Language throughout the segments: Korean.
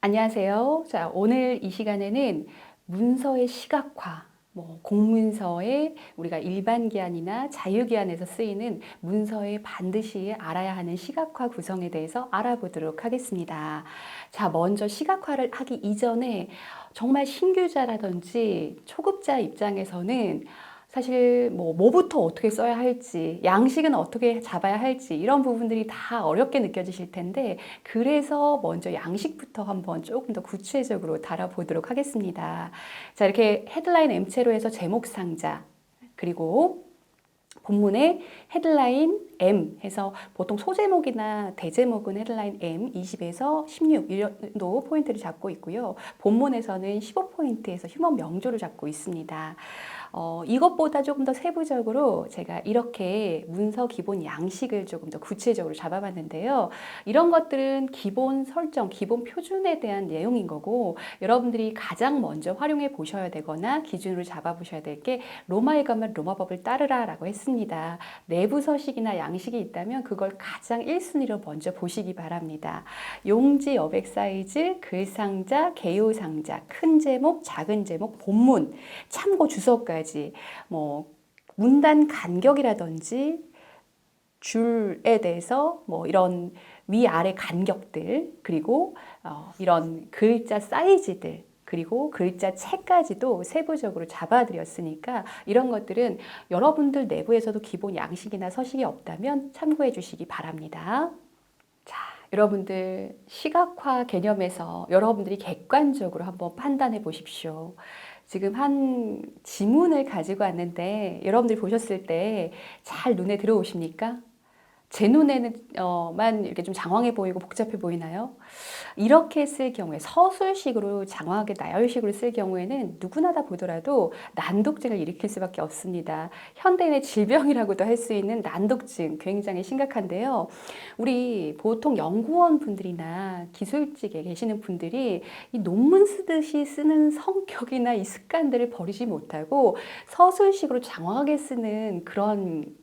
안녕하세요. 자, 오늘 이 시간에는 문서의 시각화, 공문서에 우리가 일반 기한이나 자유 기한에서 쓰이는 문서에 반드시 알아야 하는 시각화 구성에 대해서 알아보도록 하겠습니다. 자, 먼저 시각화를 하기 이전에 정말 신규자라든지 초급자 입장에서는 사실 뭐부터 어떻게 써야 할지, 양식은 어떻게 잡아야 할지 이런 부분들이 다 어렵게 느껴지실 텐데 그래서 먼저 양식부터 한번 조금 더 구체적으로 다뤄보도록 하겠습니다. 자, 이렇게 헤드라인 M체로 해서 제목 상자 그리고 본문에 헤드라인 M 해서 보통 소제목이나 대제목은 헤드라인 M 20에서 16 이 정도 포인트를 잡고 있고요. 본문에서는 15포인트에서 휴먼 명조를 잡고 있습니다. 이것보다 조금 더 세부적으로 제가 이렇게 문서 기본 양식을 조금 더 구체적으로 잡아봤는데요. 이런 것들은 기본 설정, 기본 표준에 대한 내용인 거고 여러분들이 가장 먼저 활용해 보셔야 되거나 기준으로 잡아보셔야 될 게 로마에 가면 로마법을 따르라 라고 했습니다. 내부 서식이나 양식이 있다면 그걸 가장 1순위로 먼저 보시기 바랍니다. 용지, 여백 사이즈, 글상자, 개요상자, 큰 제목, 작은 제목, 본문, 참고 주석까지 문단 간격이라든지 줄에 대해서 이런 위아래 간격들 그리고 이런 글자 사이즈들 그리고 글자 책까지도 세부적으로 잡아드렸으니까 이런 것들은 여러분들 내부에서도 기본 양식이나 서식이 없다면 참고해 주시기 바랍니다. 자, 여러분들 시각화 개념에서 여러분들이 객관적으로 한번 판단해 보십시오. 지금 한 지문을 가지고 왔는데 여러분들이 보셨을 때 잘 눈에 들어오십니까? 제 눈에는 만 이렇게 좀 장황해 보이고 복잡해 보이나요? 이렇게 쓸 경우에 서술식으로 장황하게 나열식으로 쓸 경우에는 누구나 다 보더라도 난독증을 일으킬 수밖에 없습니다. 현대인의 질병이라고도 할 수 있는 난독증 굉장히 심각한데요. 우리 보통 연구원 분들이나 기술직에 계시는 분들이 이 논문 쓰듯이 쓰는 성격이나 이 습관들을 버리지 못하고 서술식으로 장황하게 쓰는 그런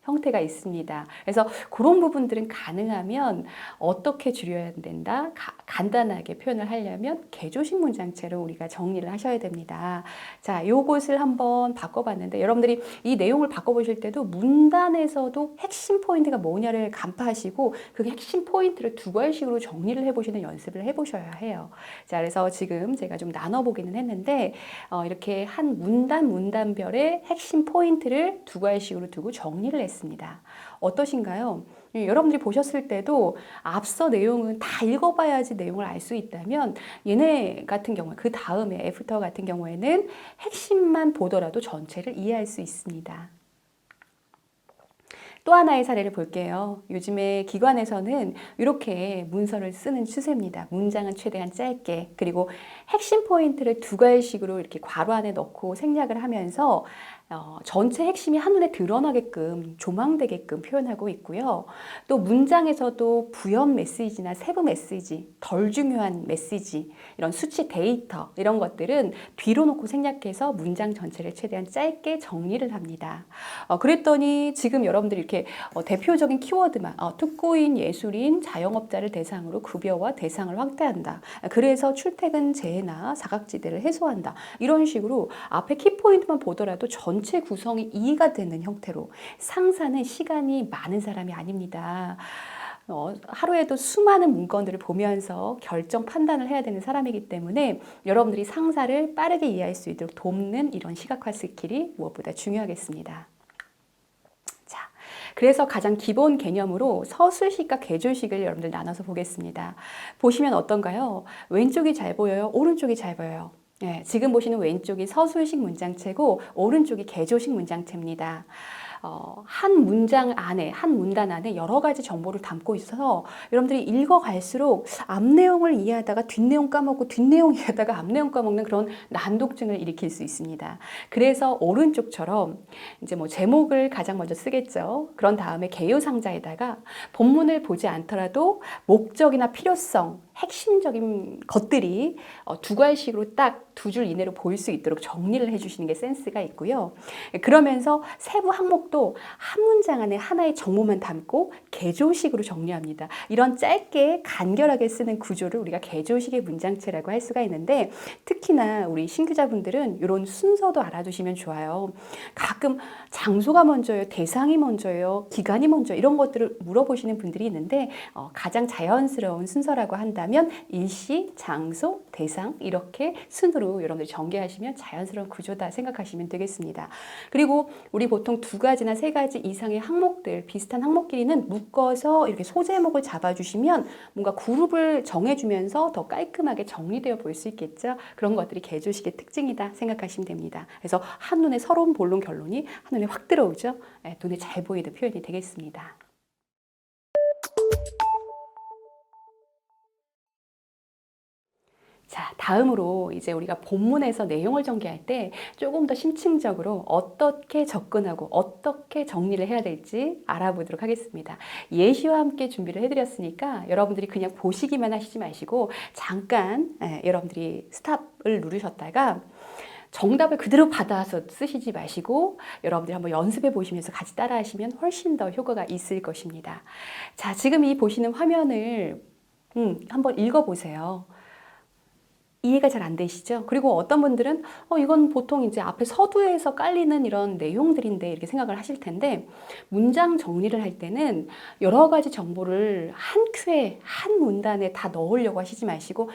형태가 있습니다. 그래서 그런 부분들은 가능하면 어떻게 줄여야 된다? 간단하게 표현을 하려면 개조식 문장체로 우리가 정리를 하셔야 됩니다. 자, 요것을 한번 바꿔봤는데 여러분들이 이 내용을 바꿔보실 때도 문단에서도 핵심 포인트가 뭐냐를 간파하시고 그 핵심 포인트를 두 갈식으로 정리를 해보시는 연습을 해보셔야 해요. 자, 그래서 지금 제가 좀 나눠보기는 했는데 이렇게 한 문단별의 핵심 포인트를 두 갈식으로 두고 정리를 했습니다. 어떠신가요? 여러분들이 보셨을 때도 앞서 내용은 다 읽어봐야지 내용을 알 수 있다면 얘네 같은 경우에 그 다음에 애프터 같은 경우에는 핵심만 보더라도 전체를 이해할 수 있습니다. 또 하나의 사례를 볼게요. 요즘에 기관에서는 이렇게 문서를 쓰는 추세입니다. 문장은 최대한 짧게 그리고 핵심 포인트를 두 갈식으로 이렇게 괄호 안에 넣고 생략을 하면서 전체 핵심이 한눈에 드러나게끔 조망되게끔 표현하고 있고요. 또 문장에서도 부연 메시지나 세부 메시지, 덜 중요한 메시지, 이런 수치 데이터 이런 것들은 뒤로 놓고 생략해서 문장 전체를 최대한 짧게 정리를 합니다. 그랬더니 지금 여러분들이 이렇게 대표적인 키워드만 특고인, 예술인, 자영업자를 대상으로 급여와 대상을 확대한다. 그래서 출퇴근 재해나 사각지대를 해소한다. 이런 식으로 앞에 키포인트만 보더라도 전체 구성이 이해가 되는 형태로 상사는 시간이 많은 사람이 아닙니다. 하루에도 수많은 문건들을 보면서 결정 판단을 해야 되는 사람이기 때문에 여러분들이 상사를 빠르게 이해할 수 있도록 돕는 이런 시각화 스킬이 무엇보다 중요하겠습니다. 자, 그래서 가장 기본 개념으로 서술식과 개조식을 여러분들 나눠서 보겠습니다. 보시면 어떤가요? 왼쪽이 잘 보여요? 오른쪽이 잘 보여요? 네, 지금 보시는 왼쪽이 서술식 문장체고 오른쪽이 개조식 문장체입니다. 한 문장 안에, 한 문단 안에 여러 가지 정보를 담고 있어서 여러분들이 읽어갈수록 앞 내용을 이해하다가 뒷내용 까먹고 뒷내용 이해하다가 앞 내용 까먹는 그런 난독증을 일으킬 수 있습니다. 그래서 오른쪽처럼 이제 제목을 가장 먼저 쓰겠죠. 그런 다음에 개요상자에다가 본문을 보지 않더라도 목적이나 필요성, 핵심적인 것들이 두 갈식으로 딱 두 줄 이내로 보일 수 있도록 정리를 해주시는 게 센스가 있고요. 그러면서 세부 항목 항목도 한 문장 안에 하나의 정보만 담고 개조식으로 정리합니다. 이런 짧게 간결하게 쓰는 구조를 우리가 개조식의 문장체라고 할 수가 있는데, 특히나 우리 신규자분들은 이런 순서도 알아두시면 좋아요. 가끔 장소가 먼저예요, 대상이 먼저예요, 기간이 먼저, 이런 것들을 물어보시는 분들이 있는데, 가장 자연스러운 순서라고 한다면 일시, 장소, 대상, 이렇게 순으로 여러분들이 전개하시면 자연스러운 구조다 생각하시면 되겠습니다. 그리고 우리 보통 2가지나 3가지 이상의 항목들, 비슷한 항목끼리는 묶어서 이렇게 소제목을 잡아주시면 뭔가 그룹을 정해주면서 더 깔끔하게 정리되어 보일 수 있겠죠. 그런 것들이 개조식의 특징이다 생각하시면 됩니다. 그래서 한눈에 서론, 본론, 결론이 한눈에 확 들어오죠. 눈에 잘 보이는 표현이 되겠습니다. 자, 다음으로 이제 우리가 본문에서 내용을 전개할 때 조금 더 심층적으로 어떻게 접근하고 어떻게 정리를 해야 될지 알아보도록 하겠습니다. 예시와 함께 준비를 해드렸으니까 여러분들이 그냥 보시기만 하시지 마시고 잠깐 여러분들이 스탑을 누르셨다가 정답을 그대로 받아서 쓰시지 마시고 여러분들이 한번 연습해 보시면서 같이 따라 하시면 훨씬 더 효과가 있을 것입니다. 자, 지금 이 보시는 화면을 한번 읽어보세요. 이해가 잘 안 되시죠? 그리고 어떤 분들은 이건 보통 이제 앞에 서두에서 깔리는 이런 내용들인데 이렇게 생각을 하실 텐데, 문장 정리를 할 때는 여러 가지 정보를 한 큐에, 한 문단에 다 넣으려고 하시지 마시고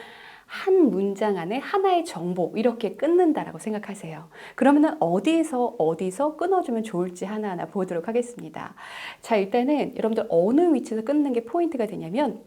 한 문장 안에 하나의 정보 이렇게 끊는다라고 생각하세요. 그러면은 어디서 끊어주면 좋을지 하나하나 보도록 하겠습니다. 자, 일단은 여러분들 어느 위치에서 끊는 게 포인트가 되냐면,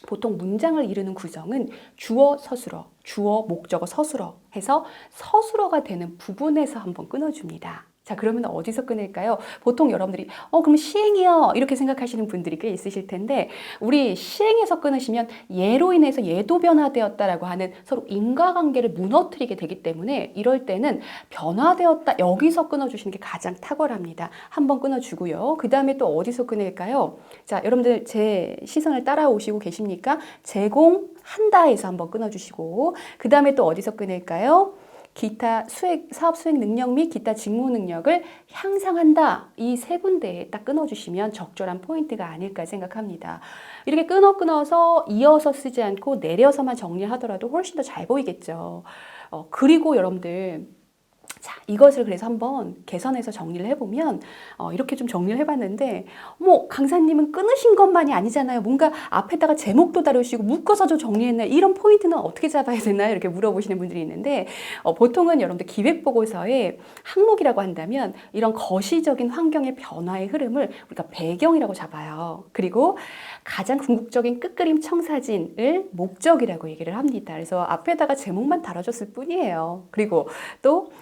보통 문장을 이루는 구성은 주어, 서술어, 주어, 목적어, 서술어 해서 서술어가 되는 부분에서 한번 끊어줍니다. 자, 그러면 어디서 끊을까요? 보통 여러분들이 그럼 시행이요 이렇게 생각하시는 분들이 꽤 있으실 텐데, 우리 시행에서 끊으시면 예로 인해서 예도 변화되었다라고 하는 서로 인과관계를 무너뜨리게 되기 때문에 이럴 때는 변화되었다 여기서 끊어주시는 게 가장 탁월합니다. 한번 끊어주고요. 그 다음에 또 어디서 끊을까요? 자, 여러분들 제 시선을 따라오시고 계십니까? 제공한다에서 한번 끊어주시고, 그 다음에 또 어디서 끊을까요? 기타 사업 수행 능력 및 기타 직무 능력을 향상한다. 이 3군데에 딱 끊어주시면 적절한 포인트가 아닐까 생각합니다. 이렇게 끊어서 이어서 쓰지 않고 내려서만 정리하더라도 훨씬 더 잘 보이겠죠. 그리고 여러분들, 자, 이것을 그래서 한번 개선해서 정리를 해보면 이렇게 좀 정리를 해봤는데, 강사님은 끊으신 것만이 아니잖아요. 뭔가 앞에다가 제목도 다루시고 묶어서 좀 정리했나요? 이런 포인트는 어떻게 잡아야 되나요? 이렇게 물어보시는 분들이 있는데, 보통은 여러분들 기획보고서에 항목이라고 한다면 이런 거시적인 환경의 변화의 흐름을 우리가 배경이라고 잡아요. 그리고 가장 궁극적인 끝그림 청사진을 목적이라고 얘기를 합니다. 그래서 앞에다가 제목만 달아줬을 뿐이에요. 그리고 또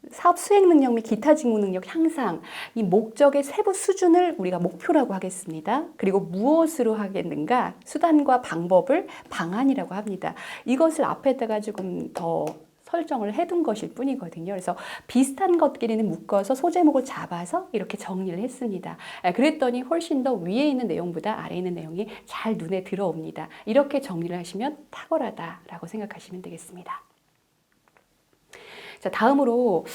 사업 수행 능력 및 기타 직무 능력 향상, 이 목적의 세부 수준을 우리가 목표라고 하겠습니다. 그리고 무엇으로 하겠는가, 수단과 방법을 방안이라고 합니다. 이것을 앞에다가 조금 더 설정을 해둔 것일 뿐이거든요. 그래서 비슷한 것끼리는 묶어서 소제목을 잡아서 이렇게 정리를 했습니다. 그랬더니 훨씬 더 위에 있는 내용보다 아래에 있는 내용이 잘 눈에 들어옵니다. 이렇게 정리를 하시면 탁월하다라고 생각하시면 되겠습니다. 자, 다음으로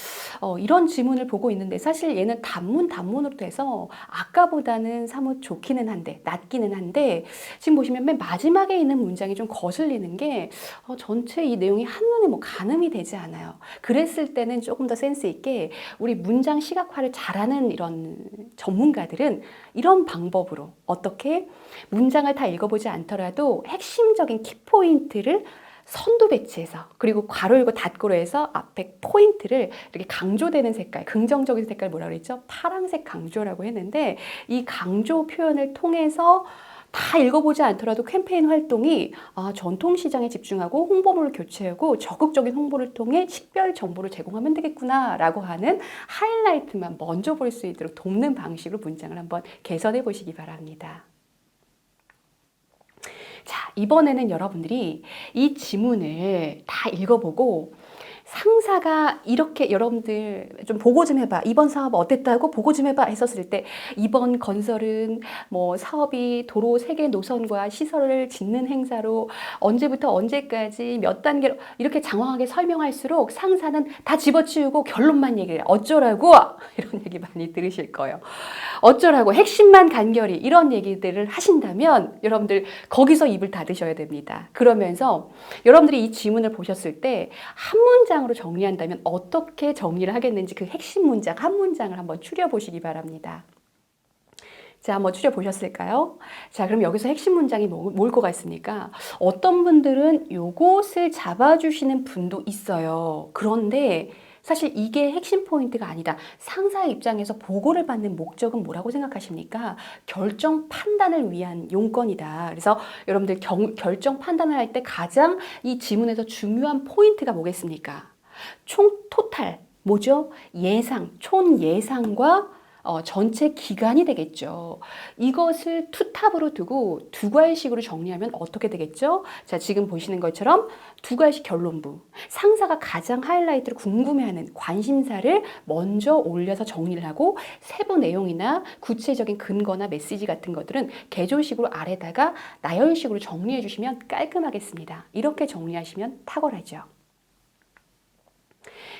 이런 지문을 보고 있는데, 사실 얘는 단문으로 돼서 아까보다는 사뭇 좋기는 한데, 낫기는 한데, 지금 보시면 맨 마지막에 있는 문장이 좀 거슬리는 게 전체 이 내용이 한눈에 가늠이 되지 않아요. 그랬을 때는 조금 더 센스 있게 우리 문장 시각화를 잘하는 이런 전문가들은 이런 방법으로 어떻게 문장을 다 읽어보지 않더라도 핵심적인 키포인트를 선도 배치해서, 그리고 괄호 열고 닫고로 해서 앞에 포인트를 이렇게 강조되는 색깔, 긍정적인 색깔 뭐라 그랬죠? 파란색 강조라고 했는데, 이 강조 표현을 통해서 다 읽어보지 않더라도 캠페인 활동이 전통시장에 집중하고 홍보물을 교체하고 적극적인 홍보를 통해 식별 정보를 제공하면 되겠구나 라고 하는 하이라이트만 먼저 볼 수 있도록 돕는 방식으로 문장을 한번 개선해 보시기 바랍니다. 자, 이번에는 여러분들이 이 지문을 다 읽어보고 상사가 이렇게 여러분들 좀 보고 좀 해봐. 이번 사업 어땠다고 보고 좀 해봐 했었을 때 이번 건설은 뭐 사업이 도로 3개 노선과 시설을 짓는 행사로 언제부터 언제까지 몇 단계로 이렇게 장황하게 설명할수록 상사는 다 집어치우고 결론만 얘기해요. 어쩌라고? 이런 얘기 많이 들으실 거예요. 어쩌라고 핵심만 간결히 이런 얘기들을 하신다면 여러분들 거기서 입을 닫으셔야 됩니다. 그러면서 여러분들이 이 지문을 보셨을 때 한 문장으로 정리한다면 어떻게 정리를 하겠는지 그 핵심 문장 한 문장을 한번 추려보시기 바랍니다. 자, 한번 추려보셨을까요? 자, 그럼 여기서 핵심 문장이 뭘 거가 있습니까? 어떤 분들은 요것을 잡아주시는 분도 있어요. 그런데 사실 이게 핵심 포인트가 아니다. 상사의 입장에서 보고를 받는 목적은 뭐라고 생각하십니까? 결정 판단을 위한 용건이다. 그래서 여러분들 결정 판단을 할 때 가장 이 지문에서 중요한 포인트가 뭐겠습니까? 총 토탈, 뭐죠? 예상, 총 예상과 전체 기간이 되겠죠. 이것을 투탑으로 두고 두 과일식으로 정리하면 어떻게 되겠죠? 자, 지금 보시는 것처럼 두 과일식 결론부. 상사가 가장 하이라이트로 궁금해하는 관심사를 먼저 올려서 정리를 하고 세부 내용이나 구체적인 근거나 메시지 같은 것들은 개조식으로 아래다가 나열식으로 정리해 주시면 깔끔하겠습니다. 이렇게 정리하시면 탁월하죠.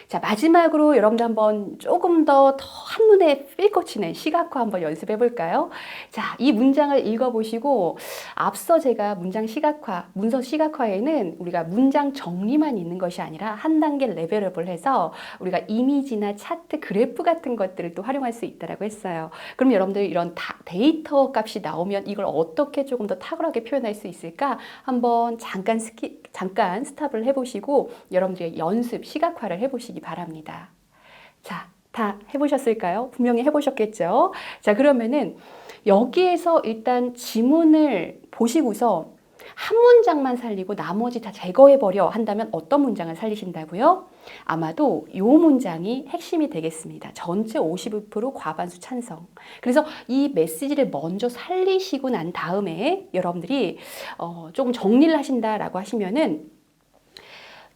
자, 마지막으로 여러분들 한번 조금 더 한눈에 필 꽂히는 시각화 한번 연습해 볼까요? 자, 이 문장을 읽어보시고 앞서 제가 문장 시각화, 문서 시각화에는 우리가 문장 정리만 있는 것이 아니라 한 단계 레벨업을 해서 우리가 이미지나 차트, 그래프 같은 것들을 또 활용할 수 있다고 했어요. 그럼 여러분들 이런 데이터 값이 나오면 이걸 어떻게 조금 더 탁월하게 표현할 수 있을까? 한번 잠깐 스탑을 해보시고 여러분들의 연습, 시각화를 해보시기 바랍니다. 자, 다 해보셨을까요? 분명히 해보셨겠죠? 자, 그러면은 여기에서 일단 지문을 보시고서 한 문장만 살리고 나머지 다 제거해버려 한다면 어떤 문장을 살리신다고요? 아마도 이 문장이 핵심이 되겠습니다. 전체 52% 과반수 찬성. 그래서 이 메시지를 먼저 살리시고 난 다음에 여러분들이 조금 정리를 하신다라고 하시면은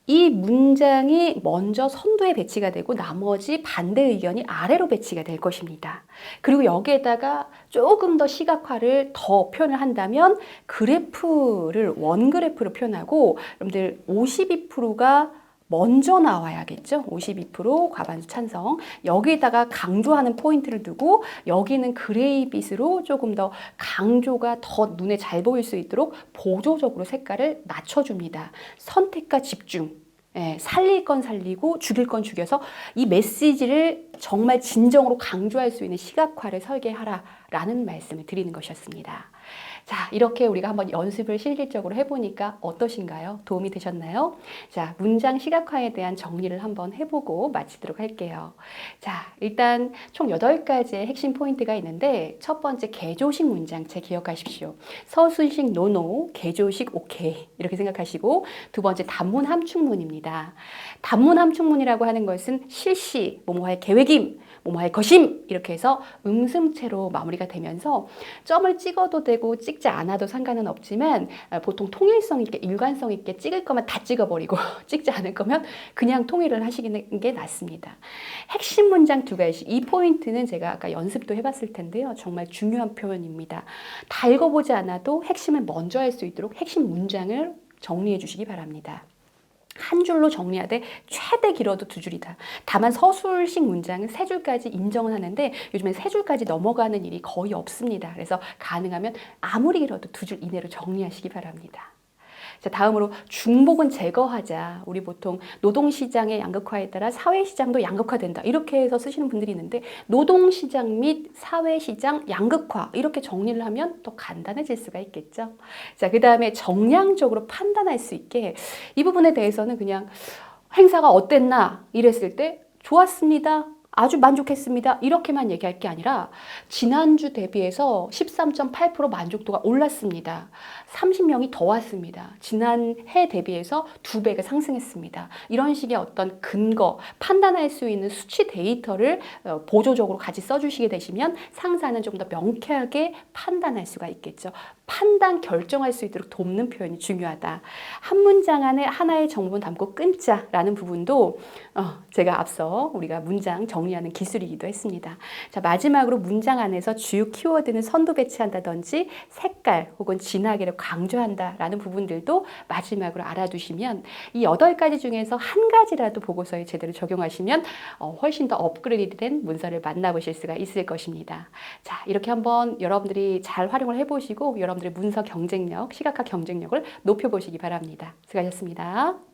이 문장이 먼저 선두에 배치가 되고 나머지 반대 의견이 아래로 배치가 될 것입니다. 그리고 여기에다가 조금 더 시각화를 더 표현을 한다면 그래프를 원그래프로 표현하고 여러분들 52%가 먼저 나와야겠죠. 52% 과반수 찬성. 여기에다가 강조하는 포인트를 두고 여기는 그레이빛으로 조금 더 강조가 더 눈에 잘 보일 수 있도록 보조적으로 색깔을 낮춰줍니다. 선택과 집중. 예, 살릴 건 살리고 죽일 건 죽여서 이 메시지를 정말 진정으로 강조할 수 있는 시각화를 설계하라라는 말씀을 드리는 것이었습니다. 자, 이렇게 우리가 한번 연습을 실질적으로 해보니까 어떠신가요? 도움이 되셨나요? 자, 문장 시각화에 대한 정리를 한번 해보고 마치도록 할게요. 자, 일단 총 8가지의 핵심 포인트가 있는데 첫 번째 개조식 문장체 기억하십시오. 서술식 노노, 개조식 오케이 이렇게 생각하시고 두 번째 단문 함축문입니다. 단문 함축문이라고 하는 것은 실시, 뭐뭐할 계획임, 뭐뭐할 것임 이렇게 해서 음승체로 마무리가 되면서 점을 찍어도 되고 찍지 않아도 상관은 없지만 보통 통일성 있게 일관성 있게 찍을 거면 다 찍어버리고 찍지 않을 거면 그냥 통일을 하시는 게 낫습니다. 핵심 문장 2가지 이 포인트는 제가 아까 연습도 해봤을 텐데요. 정말 중요한 표현입니다. 다 읽어보지 않아도 핵심을 먼저 할 수 있도록 핵심 문장을 정리해 주시기 바랍니다. 한 줄로 정리하되 최대 길어도 2줄이다. 다만 서술식 문장은 3줄까지 인정은 하는데 요즘엔 3줄까지 넘어가는 일이 거의 없습니다. 그래서 가능하면 아무리 길어도 2줄 이내로 정리하시기 바랍니다. 자, 다음으로 중복은 제거하자. 우리 보통 노동시장의 양극화에 따라 사회시장도 양극화된다. 이렇게 해서 쓰시는 분들이 있는데 노동시장 및 사회시장 양극화 이렇게 정리를 하면 더 간단해질 수가 있겠죠. 자, 그 다음에 정량적으로 판단할 수 있게 이 부분에 대해서는 그냥 행사가 어땠나 이랬을 때 좋았습니다. 아주 만족했습니다. 이렇게만 얘기할 게 아니라 지난주 대비해서 13.8% 만족도가 올랐습니다. 30명이 더 왔습니다. 지난해 대비해서 2배가 상승했습니다. 이런 식의 어떤 근거, 판단할 수 있는 수치 데이터를 보조적으로 같이 써주시게 되시면 상사는 좀 더 명쾌하게 판단할 수가 있겠죠. 판단, 결정할 수 있도록 돕는 표현이 중요하다. 한 문장 안에 하나의 정보는 담고 끊자라는 부분도 제가 앞서 우리가 문장 정리하는 기술이기도 했습니다. 자, 마지막으로 문장 안에서 주요 키워드는 선도 배치한다든지 색깔 혹은 진하게를 강조한다라는 부분들도 마지막으로 알아두시면 이 8가지 중에서 한 가지라도 보고서에 제대로 적용하시면 훨씬 더 업그레이드된 문서를 만나보실 수가 있을 것입니다. 자, 이렇게 한번 여러분들이 잘 활용을 해보시고 여러분들의 문서 경쟁력, 시각화 경쟁력을 높여보시기 바랍니다. 수고하셨습니다.